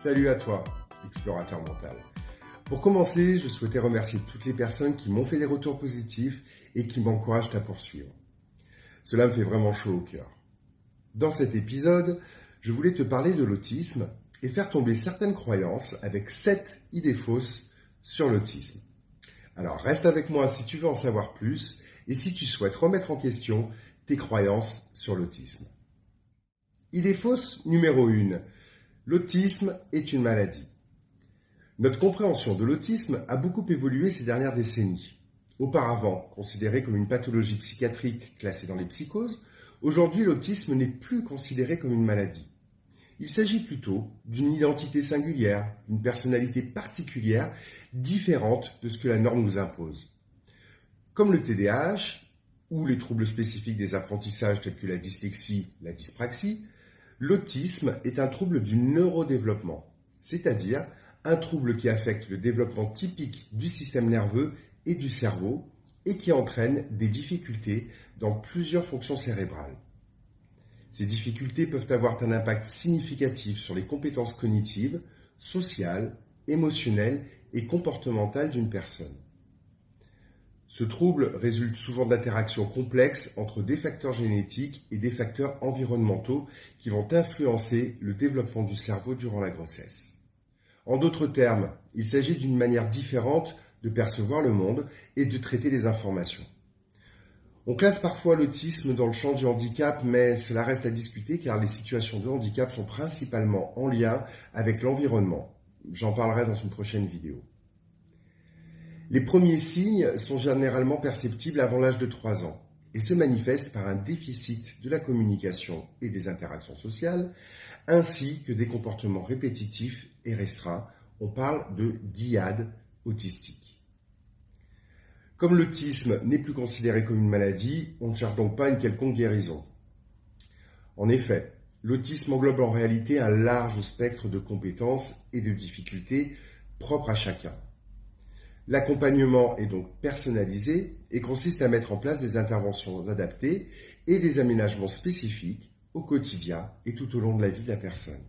Salut à toi, explorateur mental. Pour commencer, je souhaitais remercier toutes les personnes qui m'ont fait des retours positifs et qui m'encouragent à poursuivre. Cela me fait vraiment chaud au cœur. Dans cet épisode, je voulais te parler de l'autisme et faire tomber certaines croyances avec 7 idées fausses sur l'autisme. Alors reste avec moi si tu veux en savoir plus et si tu souhaites remettre en question tes croyances sur l'autisme. Idée fausse numéro 1. L'autisme est une maladie. Notre compréhension de l'autisme a beaucoup évolué ces dernières décennies. Auparavant, considéré comme une pathologie psychiatrique classée dans les psychoses, aujourd'hui l'autisme n'est plus considéré comme une maladie. Il s'agit plutôt d'une identité singulière, d'une personnalité particulière, différente de ce que la norme nous impose. Comme le TDAH ou les troubles spécifiques des apprentissages tels que la dyslexie, la dyspraxie, l'autisme est un trouble du neurodéveloppement, c'est-à-dire un trouble qui affecte le développement typique du système nerveux et du cerveau et qui entraîne des difficultés dans plusieurs fonctions cérébrales. Ces difficultés peuvent avoir un impact significatif sur les compétences cognitives, sociales, émotionnelles et comportementales d'une personne. Ce trouble résulte souvent d'interactions complexes entre des facteurs génétiques et des facteurs environnementaux qui vont influencer le développement du cerveau durant la grossesse. En d'autres termes, il s'agit d'une manière différente de percevoir le monde et de traiter les informations. On classe parfois l'autisme dans le champ du handicap, mais cela reste à discuter car les situations de handicap sont principalement en lien avec l'environnement. J'en parlerai dans une prochaine vidéo. Les premiers signes sont généralement perceptibles avant l'âge de 3 ans et se manifestent par un déficit de la communication et des interactions sociales, ainsi que des comportements répétitifs et restreints. On parle de dyade autistique. Comme l'autisme n'est plus considéré comme une maladie, on ne cherche donc pas une quelconque guérison. En effet, l'autisme englobe en réalité un large spectre de compétences et de difficultés propres à chacun. L'accompagnement est donc personnalisé et consiste à mettre en place des interventions adaptées et des aménagements spécifiques au quotidien et tout au long de la vie de la personne.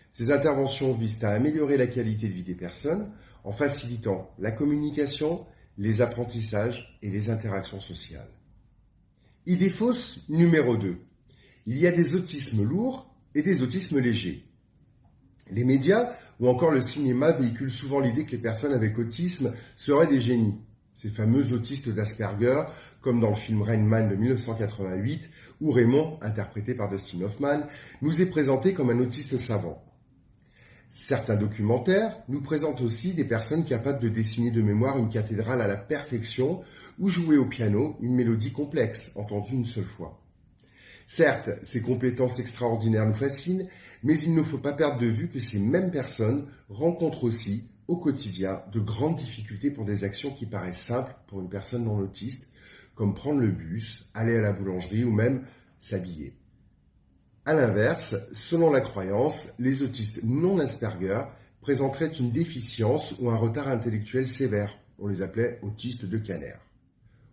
Ces interventions visent à améliorer la qualité de vie des personnes en facilitant la communication, les apprentissages et les interactions sociales. Idée fausse numéro 2. Il y a des autismes lourds et des autismes légers. Les médias ou encore le cinéma véhiculent souvent l'idée que les personnes avec autisme seraient des génies. Ces fameux autistes d'Asperger, comme dans le film Rain Man de 1988, où Raymond, interprété par Dustin Hoffman, nous est présenté comme un autiste savant. Certains documentaires nous présentent aussi des personnes capables de dessiner de mémoire une cathédrale à la perfection ou jouer au piano une mélodie complexe, entendue une seule fois. Certes, ces compétences extraordinaires nous fascinent, mais il ne faut pas perdre de vue que ces mêmes personnes rencontrent aussi, au quotidien, de grandes difficultés pour des actions qui paraissent simples pour une personne non autiste, comme prendre le bus, aller à la boulangerie ou même s'habiller. A l'inverse, selon la croyance, les autistes non Asperger présenteraient une déficience ou un retard intellectuel sévère. On les appelait autistes de Kanner.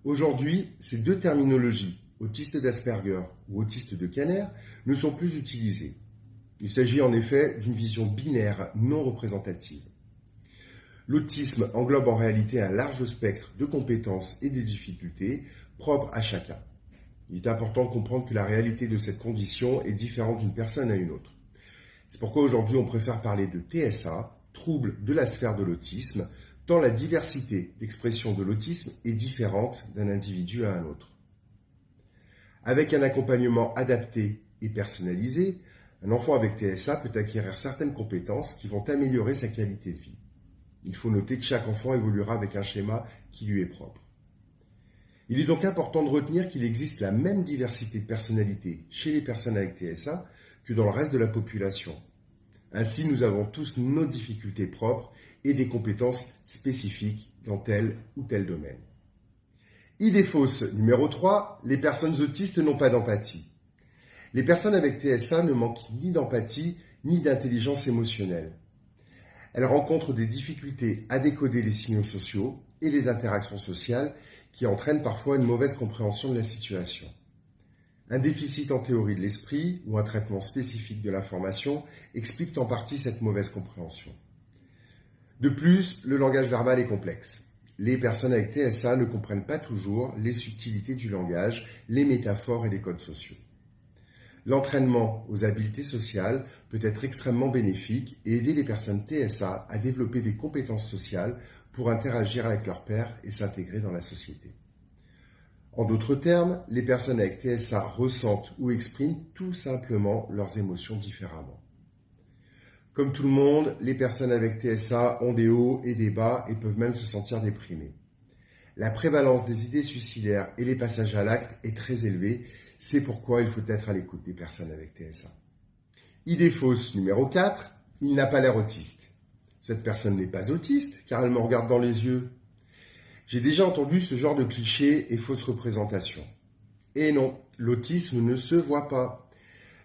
Aujourd'hui, ces deux terminologies, autiste d'Asperger ou autiste de Kanner, ne sont plus utilisées. Il s'agit en effet d'une vision binaire non représentative. L'autisme englobe en réalité un large spectre de compétences et de difficultés propres à chacun. Il est important de comprendre que la réalité de cette condition est différente d'une personne à une autre. C'est pourquoi aujourd'hui on préfère parler de TSA, trouble de la sphère de l'autisme, tant la diversité d'expression de l'autisme est différente d'un individu à un autre. Avec un accompagnement adapté et personnalisé, un enfant avec TSA peut acquérir certaines compétences qui vont améliorer sa qualité de vie. Il faut noter que chaque enfant évoluera avec un schéma qui lui est propre. Il est donc important de retenir qu'il existe la même diversité de personnalité chez les personnes avec TSA que dans le reste de la population. Ainsi, nous avons tous nos difficultés propres et des compétences spécifiques dans tel ou tel domaine. Idée fausse numéro 3, les personnes autistes n'ont pas d'empathie. Les personnes avec TSA ne manquent ni d'empathie ni d'intelligence émotionnelle. Elles rencontrent des difficultés à décoder les signaux sociaux et les interactions sociales qui entraînent parfois une mauvaise compréhension de la situation. Un déficit en théorie de l'esprit ou un traitement spécifique de l'information expliquent en partie cette mauvaise compréhension. De plus, le langage verbal est complexe. Les personnes avec TSA ne comprennent pas toujours les subtilités du langage, les métaphores et les codes sociaux. L'entraînement aux habiletés sociales peut être extrêmement bénéfique et aider les personnes TSA à développer des compétences sociales pour interagir avec leurs pairs et s'intégrer dans la société. En d'autres termes, les personnes avec TSA ressentent ou expriment tout simplement leurs émotions différemment. Comme tout le monde, les personnes avec TSA ont des hauts et des bas et peuvent même se sentir déprimées. La prévalence des idées suicidaires et les passages à l'acte est très élevée, c'est pourquoi il faut être à l'écoute des personnes avec TSA. Idée fausse numéro 4, il n'a pas l'air autiste. Cette personne n'est pas autiste car elle me regarde dans les yeux. J'ai déjà entendu ce genre de clichés et fausses représentations. Et non, l'autisme ne se voit pas.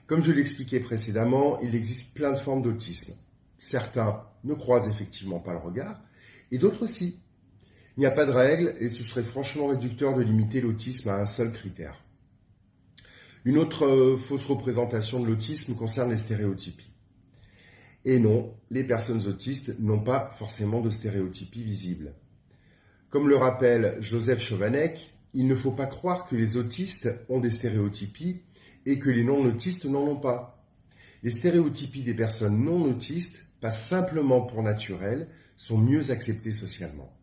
Comme je l'expliquais précédemment, il existe plein de formes d'autisme. Certains ne croisent effectivement pas le regard, et d'autres si. Il n'y a pas de règle, et ce serait franchement réducteur de limiter l'autisme à un seul critère. Une autre fausse représentation de l'autisme concerne les stéréotypies. Et non, les personnes autistes n'ont pas forcément de stéréotypies visibles. Comme le rappelle Joseph Chovanec, il ne faut pas croire que les autistes ont des stéréotypies et que les non-autistes n'en ont pas. Les stéréotypies des personnes non-autistes passent simplement pour naturelles, sont mieux acceptées socialement.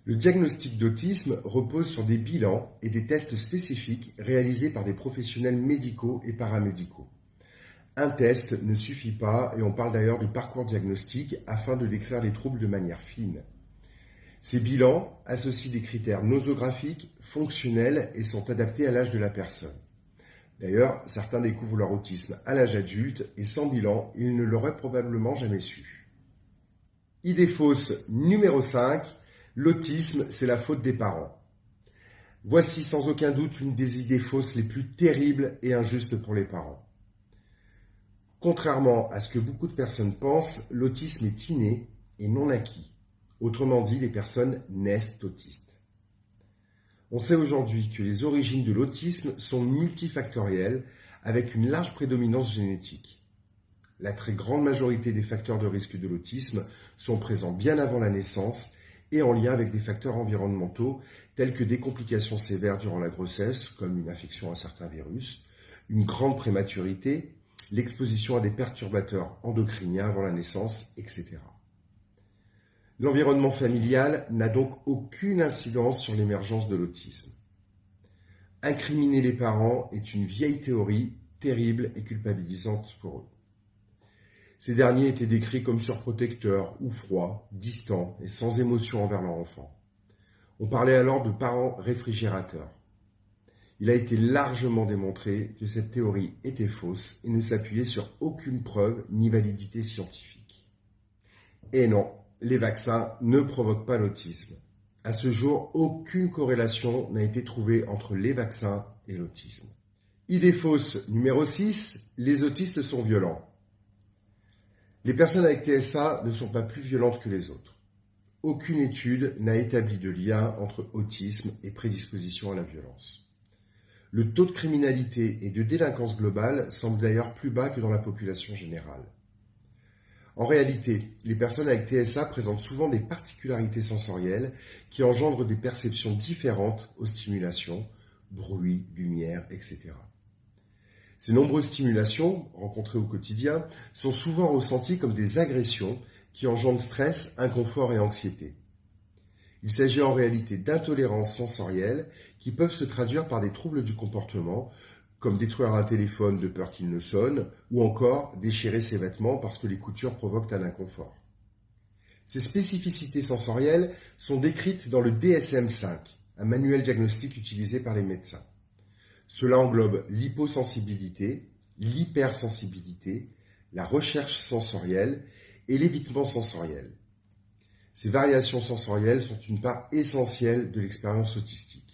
Le diagnostic d'autisme repose sur des bilans et des tests spécifiques réalisés par des professionnels médicaux et paramédicaux. Un test ne suffit pas et on parle d'ailleurs de parcours diagnostic afin de décrire les troubles de manière fine. Ces bilans associent des critères nosographiques, fonctionnels et sont adaptés à l'âge de la personne. D'ailleurs, certains découvrent leur autisme à l'âge adulte et sans bilan, ils ne l'auraient probablement jamais su. Idée fausse numéro 5, l'autisme, c'est la faute des parents. Voici sans aucun doute l'une des idées fausses les plus terribles et injustes pour les parents. Contrairement à ce que beaucoup de personnes pensent, l'autisme est inné et non acquis. Autrement dit, les personnes naissent autistes. On sait aujourd'hui que les origines de l'autisme sont multifactorielles avec une large prédominance génétique. La très grande majorité des facteurs de risque de l'autisme sont présents bien avant la naissance et en lien avec des facteurs environnementaux tels que des complications sévères durant la grossesse, comme une infection à certains virus, une grande prématurité, l'exposition à des perturbateurs endocriniens avant la naissance, etc. L'environnement familial n'a donc aucune incidence sur l'émergence de l'autisme. Incriminer les parents est une vieille théorie terrible et culpabilisante pour eux. Ces derniers étaient décrits comme surprotecteurs ou froids, distants et sans émotion envers leur enfant. On parlait alors de parents réfrigérateurs. Il a été largement démontré que cette théorie était fausse et ne s'appuyait sur aucune preuve ni validité scientifique. Et non, les vaccins ne provoquent pas l'autisme. À ce jour, aucune corrélation n'a été trouvée entre les vaccins et l'autisme. Idée fausse numéro 6, les autistes sont violents. Les personnes avec TSA ne sont pas plus violentes que les autres. Aucune étude n'a établi de lien entre autisme et prédisposition à la violence. Le taux de criminalité et de délinquance globale semble d'ailleurs plus bas que dans la population générale. En réalité, les personnes avec TSA présentent souvent des particularités sensorielles qui engendrent des perceptions différentes aux stimulations, bruit, lumière, etc. Ces nombreuses stimulations, rencontrées au quotidien, sont souvent ressenties comme des agressions qui engendrent stress, inconfort et anxiété. Il s'agit en réalité d'intolérances sensorielles qui peuvent se traduire par des troubles du comportement, comme détruire un téléphone de peur qu'il ne sonne, ou encore déchirer ses vêtements parce que les coutures provoquent un inconfort. Ces spécificités sensorielles sont décrites dans le DSM-5, un manuel diagnostique utilisé par les médecins. Cela englobe l'hyposensibilité, l'hypersensibilité, la recherche sensorielle et l'évitement sensoriel. Ces variations sensorielles sont une part essentielle de l'expérience autistique.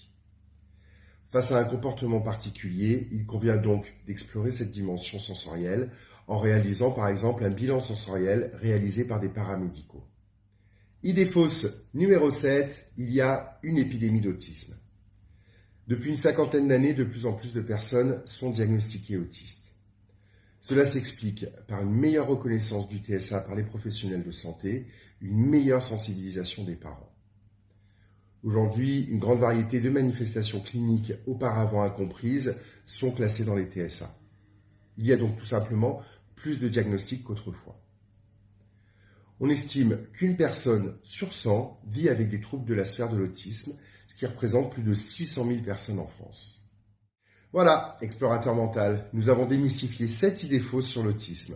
Face à un comportement particulier, il convient donc d'explorer cette dimension sensorielle en réalisant par exemple un bilan sensoriel réalisé par des paramédicaux. Idée fausse numéro 7, il y a une épidémie d'autisme. Depuis une cinquantaine d'années, de plus en plus de personnes sont diagnostiquées autistes. Cela s'explique par une meilleure reconnaissance du TSA par les professionnels de santé, une meilleure sensibilisation des parents. Aujourd'hui, une grande variété de manifestations cliniques auparavant incomprises sont classées dans les TSA. Il y a donc tout simplement plus de diagnostics qu'autrefois. On estime qu'une personne sur 100 vit avec des troubles de la sphère de l'autisme, ce qui représente plus de 600 000 personnes en France. Voilà, explorateur mental, nous avons démystifié 7 idées fausses sur l'autisme.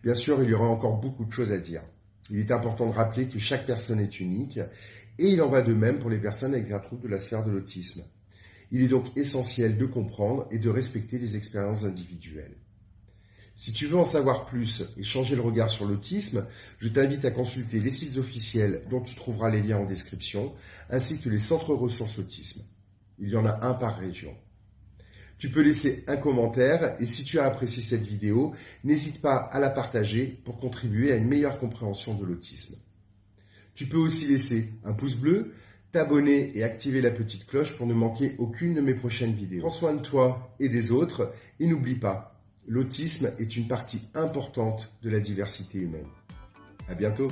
Bien sûr, il y aura encore beaucoup de choses à dire. Il est important de rappeler que chaque personne est unique, et il en va de même pour les personnes avec un trouble de la sphère de l'autisme. Il est donc essentiel de comprendre et de respecter les expériences individuelles. Si tu veux en savoir plus et changer le regard sur l'autisme, je t'invite à consulter les sites officiels dont tu trouveras les liens en description, ainsi que les centres ressources autisme. Il y en a un par région. Tu peux laisser un commentaire et si tu as apprécié cette vidéo, n'hésite pas à la partager pour contribuer à une meilleure compréhension de l'autisme. Tu peux aussi laisser un pouce bleu, t'abonner et activer la petite cloche pour ne manquer aucune de mes prochaines vidéos. Prends soin de toi et des autres et n'oublie pas, l'autisme est une partie importante de la diversité humaine. À bientôt.